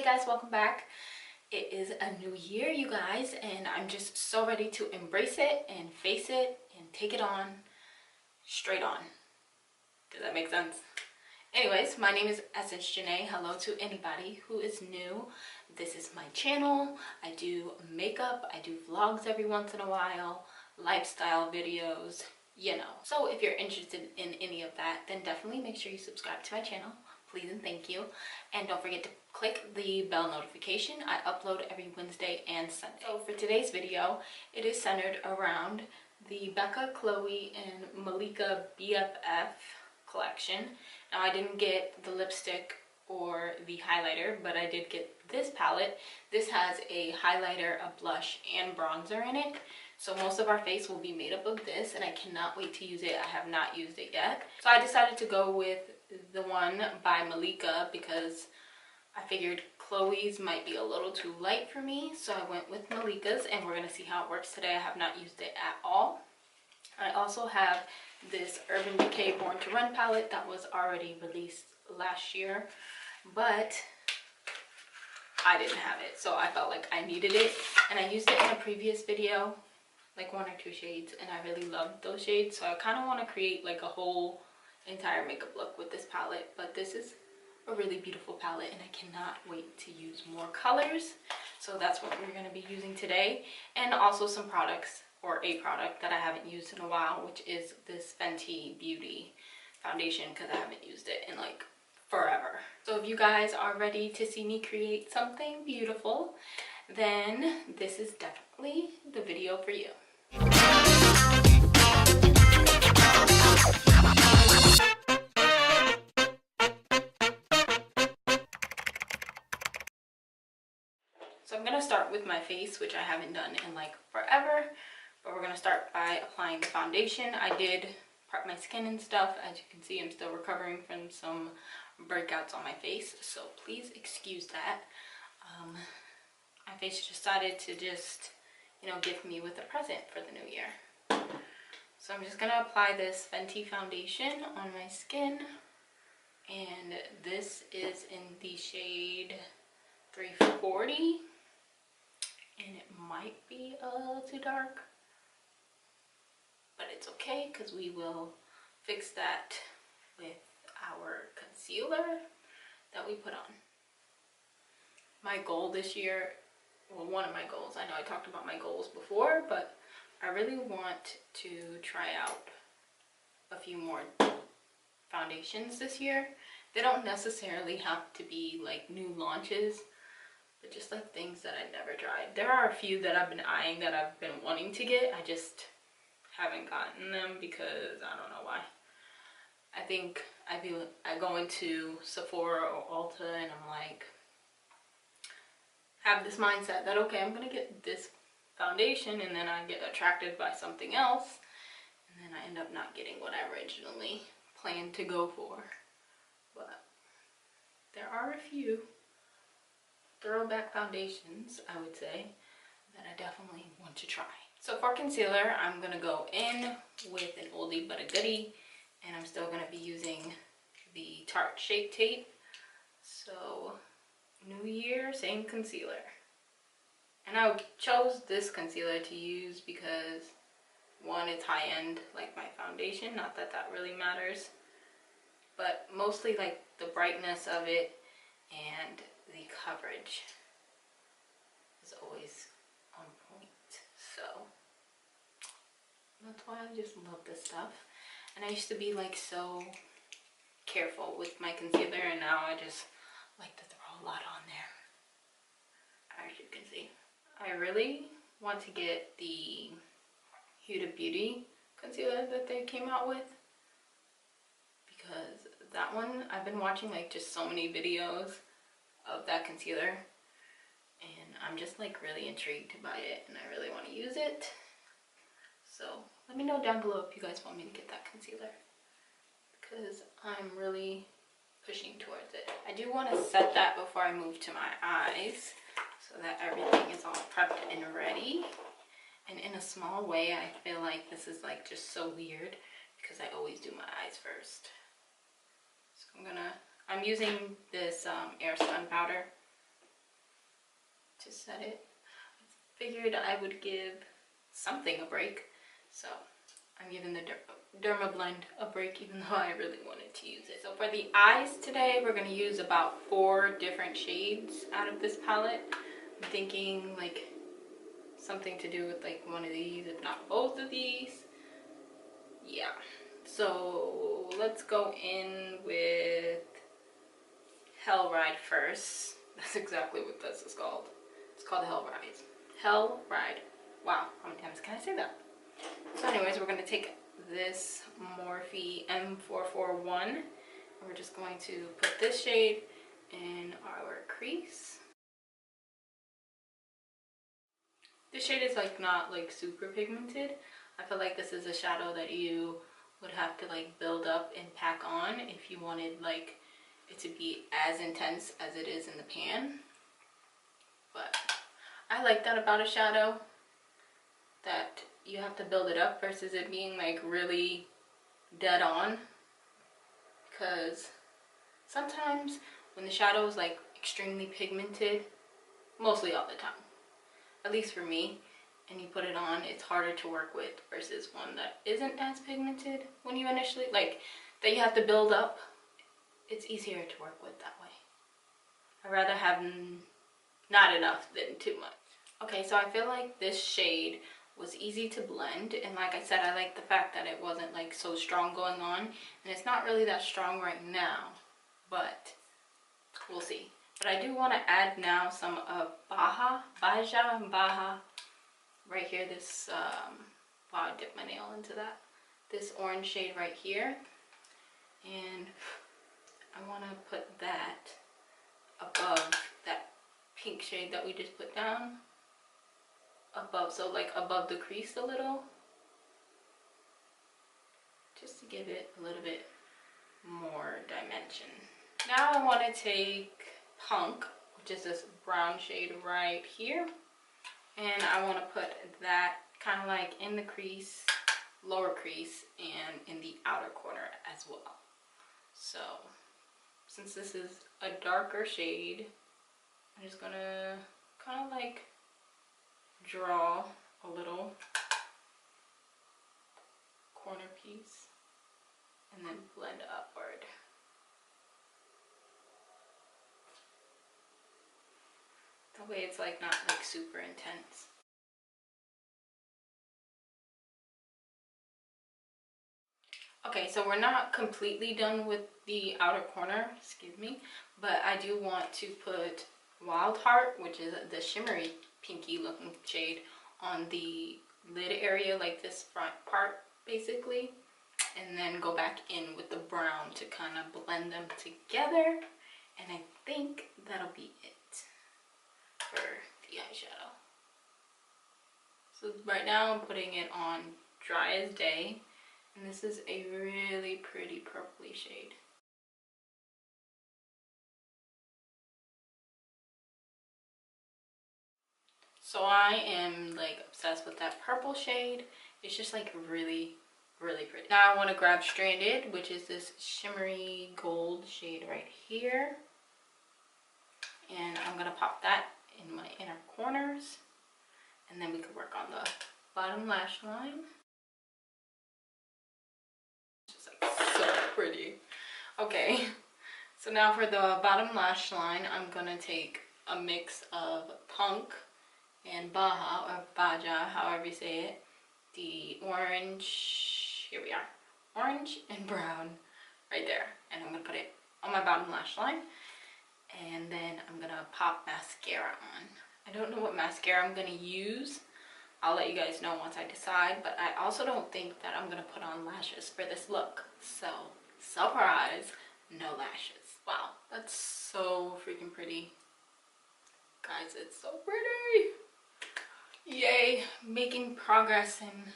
guys, welcome back. It is a new year, you guys, and I'm just so ready to embrace it and face it and take it on straight on. Does that make sense? Anyways, my name is JaNay. Hello to anybody who is new. This is my channel. I do makeup, I do vlogs every once in a while, lifestyle videos, you know. So if you're interested in any of that, then definitely make sure you subscribe to my channel. Please and thank you. And don't forget to click the bell notification. I upload every Wednesday and Sunday. So for today's video, it is centered around the Becca, Chloe, and Malika BFF collection. Now I didn't get the lipstick or the highlighter, but I did get this palette. This has a highlighter, a blush, and bronzer in it. So most of our face will be made up of this, and I cannot wait to use it. I have not used it yet. So I decided to go with the one by Malika because I figured Chloe's might be a little too light for me. So I went with Malika's, and we're going to see how it works today. I have not used it at all. I also have this Urban Decay Born to Run palette that was already released last year, but I didn't have it, so I felt like I needed it, and I used it in a previous video, like 1 or 2 shades, and I really loved those shades. So I kind of want to create like a whole entire makeup look with this palette, but this is a really beautiful palette and I cannot wait to use more colors. So that's what we're going to be using today, and also some products, or a product that I haven't used in a while, which is this Fenty Beauty foundation, because I haven't used it in like forever. So if you guys are ready to see me create something beautiful, then this is definitely the video for you. So I'm going to start with my face, which I haven't done in like forever, but we're going to start by applying the foundation. I did prep my skin and stuff. As you can see, I'm still recovering from some breakouts on my face, so please excuse that. My face decided to just, you know, gift me with a present for the new year. So I'm just going to apply this Fenty foundation on my skin, and this is in the shade 340. And it might be a little too dark, but it's okay because we will fix that with our concealer that we put on. My goal this year, well, one of my goals, I know I talked about my goals before, but I really want to try out a few more foundations this year. They don't necessarily have to be like new launches, but just like things that I never tried. There are a few that I've been eyeing that I've been wanting to get. I just haven't gotten them because I don't know why. I think I go into Sephora or Ulta and I'm like, have this mindset that okay, I'm gonna get this foundation, and then I get attracted by something else, and then I end up not getting what I originally planned to go for. But there are a few throwback foundations, I would say, that I definitely want to try. So for concealer, I'm going to go in with an oldie but a goodie, and I'm still going to be using the Tarte Shape Tape. So new year, same concealer. And I chose this concealer to use because one, it's high-end like my foundation, not that that really matters, but mostly like the brightness of it and the coverage is always on point. So that's why I just love this stuff. And I used to be like so careful with my concealer, and now I just like to throw a lot on there, as you can see. I really want to get the Huda Beauty concealer that they came out with, because that one, I've been watching like just so many videos of that concealer, and I'm just like really intrigued by it, and I really want to use it. So let me know down below if you guys want me to get that concealer, because I'm really pushing towards it. I do want to set that before I move to my eyes so that everything is all prepped and ready. And in a small way, I feel like this is like just so weird because I always do my eyes first. So I'm using this Air Stun powder to set it. I figured I would give something a break, so I'm giving the Derma Blend a break, even though I really wanted to use it. So for the eyes today, we're going to use about 4 different shades out of this palette. I'm thinking like something to do with like one of these, if not both of these. Yeah, so let's go in with Hell Ride first. That's exactly what this is called. It's called Hell Ride. Hell Ride. Wow, how many times can I say that? So anyways, we're going to take this Morphe M441 and we're just going to put this shade in our crease. This shade is like not like super pigmented. I feel like this is a shadow that you would have to like build up and pack on if you wanted like it to be as intense as it is in the pan. But I like that about a shadow, that you have to build it up versus it being like really dead on. Because sometimes when the shadow is like extremely pigmented, mostly all the time, at least for me, and you put it on, it's harder to work with versus one that isn't as pigmented when you initially, like, that you have to build up. It's easier to work with that way. I'd rather have not enough than too much. Okay, so I feel like this shade was easy to blend, and like I said, I like the fact that it wasn't like so strong going on, and it's not really that strong right now, but we'll see. But I do want to add now some of Baja, right here, this, wow, I dipped my nail into that. This orange shade right here. And I want to put that above that pink shade that we just put down. Above, so like above the crease a little. Just to give it a little bit more dimension. Now I want to take Punk, which is this brown shade right here, and I want to put that kind of like in the crease, lower crease, and in the outer corner as well. So since this is a darker shade, I'm just gonna kind of like draw a little corner piece and then blend upward. That way it's like not like super intense. Okay, so we're not completely done with the outer corner, excuse me, but I do want to put Wild Heart, which is the shimmery pinky looking shade, on the lid area, like this front part basically, and then go back in with the brown to kind of blend them together, and I think that'll be it for the eyeshadow. So right now I'm putting it on Dry as Day, and this is a really pretty purpley shade. So I am like obsessed with that purple shade. It's just like really, really pretty. Now I want to grab Stranded, which is this shimmery gold shade right here. And I'm going to pop that in my inner corners. And then we can work on the bottom lash line. It's just like so pretty. Okay, so now for the bottom lash line, I'm going to take a mix of Punk and Baja, or Baja, however you say it. The orange, here we are, orange and brown right there. And I'm going to put it on my bottom lash line. And then I'm going to pop mascara on. I don't know what mascara I'm going to use. I'll let you guys know once I decide. But I also don't think that I'm going to put on lashes for this look. So, surprise, no lashes. Wow, that's so freaking pretty. Guys, it's so pretty. Yay, making progress, and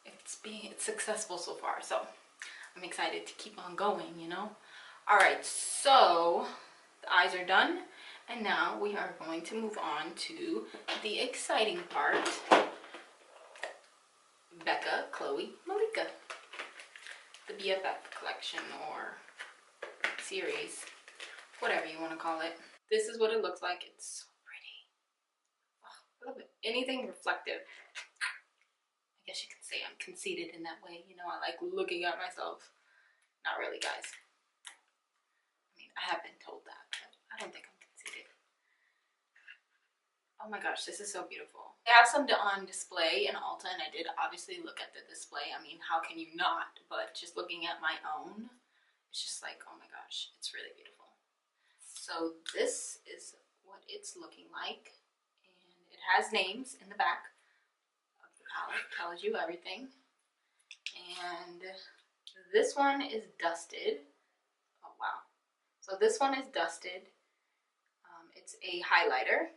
it's successful so far. So, I'm excited to keep on going, you know. Alright, so the eyes are done, and now we are going to move on to the exciting part. Becca, Chloe, Malika. The BFF collection or series, whatever you want to call it. This is what it looks like. It's so pretty. anything reflective. I guess you could say I'm conceited in that way. You know, I like looking at myself. Not really, guys. I mean, I have been told that, but I don't think I'm conceited. Oh my gosh, this is so beautiful. They have some on display in Ulta, and I did obviously look at the display. I mean, how can you not? But just looking at my own, it's just like, oh my gosh, it's really beautiful. So this is what it's looking like, and it has names in the back of the palette, tells you everything. And this one is dusted. Oh wow. So this one is dusted. It's a highlighter.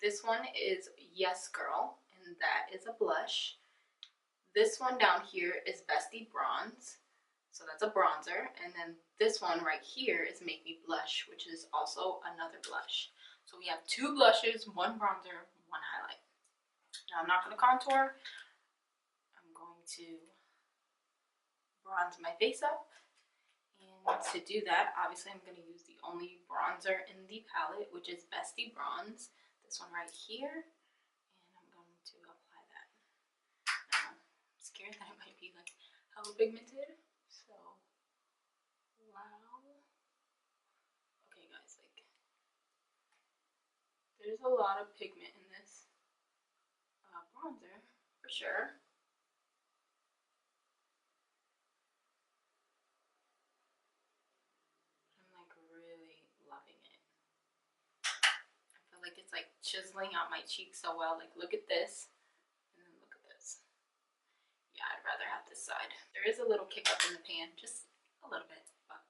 This one is Yes Girl, and that is a blush. This one down here is Bestie Bronze, so that's a bronzer. And then this one right here is Make Me Blush, which is also another blush. So we have 2 blushes, 1 bronzer, 1 highlight. Now I'm not going to contour. I'm going to bronze my face up. And to do that, obviously I'm going to use the only bronzer in the palette, which is Bestie Bronze. This one right here. And I'm going to apply that. Now, I'm scared that it might be like hella pigmented. So, wow. Okay guys, like, there's a lot of pigment in this bronzer, for sure. Like it's like chiseling out my cheeks so well. Like look at this, and then look at this. Yeah, I'd rather have this side. There is a little kick up in the pan, just a little bit, but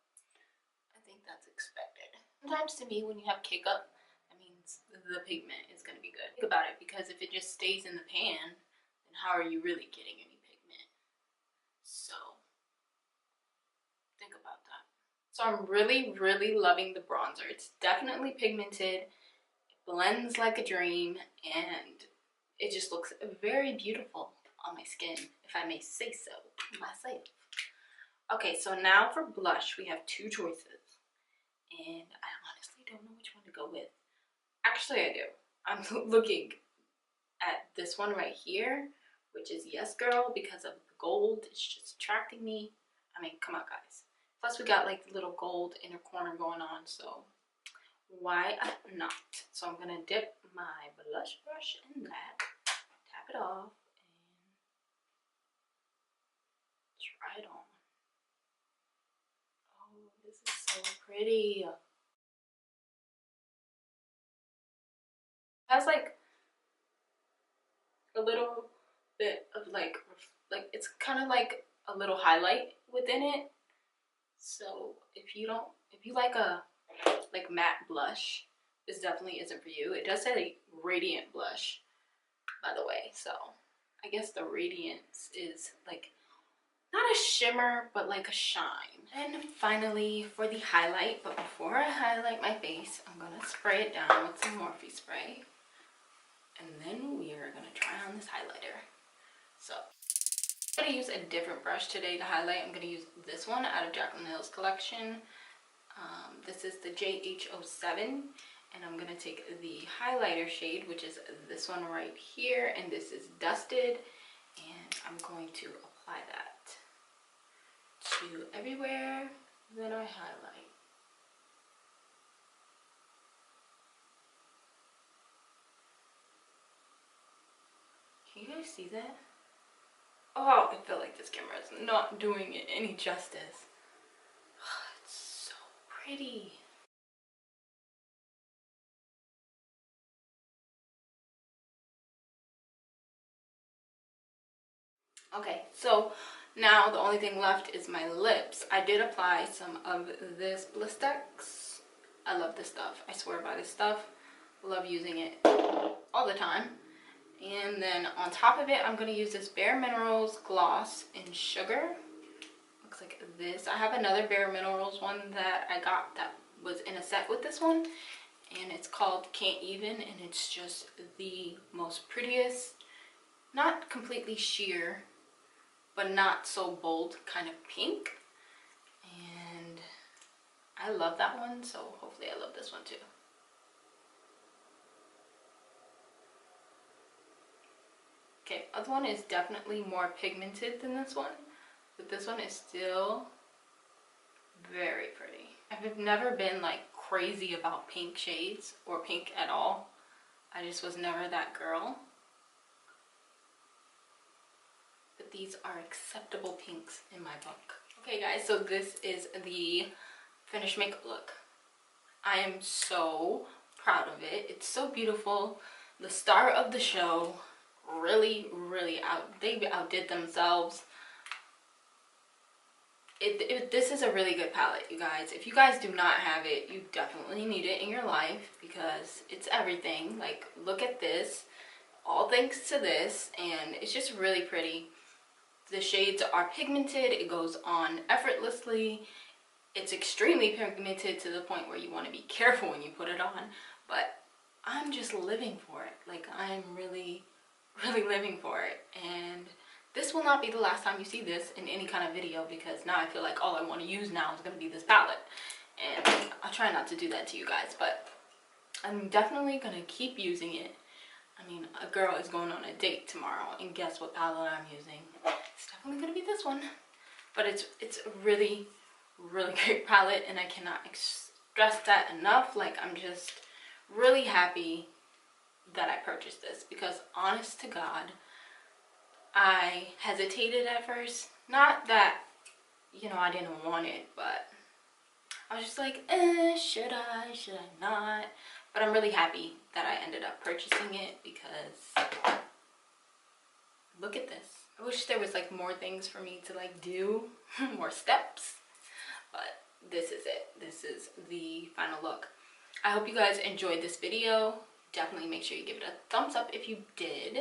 I think that's expected. Sometimes to me, when you have kick up, that means the pigment is going to be good. Think about it, because if it just stays in the pan, then how are you really getting any pigment? So think about that. So I'm really, really loving the bronzer. It's definitely pigmented. Blends like a dream, and it just looks very beautiful on my skin, if I may say so myself. Okay, so now for blush, we have 2 choices, and I honestly don't know which one to go with. Actually, I do. I'm looking at this one right here, which is Yes Girl, because of the gold. It's just attracting me. I mean, come on, guys. Plus, we got like the little gold inner corner going on, so why not? So I'm gonna dip my blush brush in that, tap it off, and try it on. Oh, this is so pretty. It has like a little bit of like it's kind of like a little highlight within it. So if you like a like matte blush, this definitely isn't for you. It does say like radiant blush, by the way, so I guess the radiance is like not a shimmer, but like a shine. And finally for the highlight, but before I highlight my face, I'm gonna spray it down with some Morphe spray, and then we are gonna try on this highlighter. So I'm gonna use a different brush today to highlight. I'm gonna use this one out of Jaclyn Hill's collection. This is the JH07, and I'm gonna take the highlighter shade, which is this one right here, and this is Dusted, and I'm going to apply that to everywhere that I highlight. Can you guys see that? Oh, I feel like this camera is not doing it any justice. Oh, it's so pretty. Okay, so now the only thing left is my lips. I did apply some of this Blistex. I love this stuff. I swear by this stuff. Love using it all the time. And then on top of it, I'm going to use this Bare Minerals gloss in Sugar. Looks like this. I have another Bare Minerals one that I got that was in a set with this one, and it's called Can't Even, and it's just the most prettiest, not completely sheer, but not so bold kind of pink. And I love that one, so hopefully I love this one too. other one is definitely more pigmented than this one, but this one is still very pretty. I've never been like crazy about pink shades or pink at all. I just was never that girl. But these are acceptable pinks in my book. Okay guys, so this is the finished makeup look. I am so proud of it. It's so beautiful. The star of the show really they outdid themselves. This is a really good palette, you guys. If you guys do not have it, you definitely need it in your life because it's everything. Like, look at this, all thanks to this, and it's just really pretty. The shades are pigmented, it goes on effortlessly. It's extremely pigmented to the point where you want to be careful when you put it on, but I'm just living for it. Like, I'm really living for it. And this will not be the last time you see this in any kind of video, because now I feel like all I want to use now is going to be this palette. And I'll try not to do that to you guys, but I'm definitely going to keep using it. I mean, a girl is going on a date tomorrow, and guess what palette I'm using? It's definitely going to be this one. But it's a really great palette, and I cannot stress that enough. Like, I'm just really happy that I purchased this, because honest to God, I hesitated at first. Not that, you know, I didn't want it, but I was just like, should I not? But I'm really happy that I ended up purchasing it, because look at this. I wish there was like more things for me to like do, more steps, but this is it. This is the final look. I hope you guys enjoyed this video. Definitely make sure you give it a thumbs up if you did.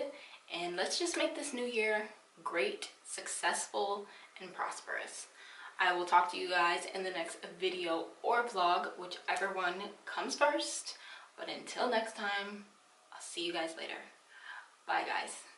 And let's just make this new year great, successful, and prosperous. I will talk to you guys in the next video or vlog, whichever one comes first. But until next time, I'll see you guys later. Bye, guys.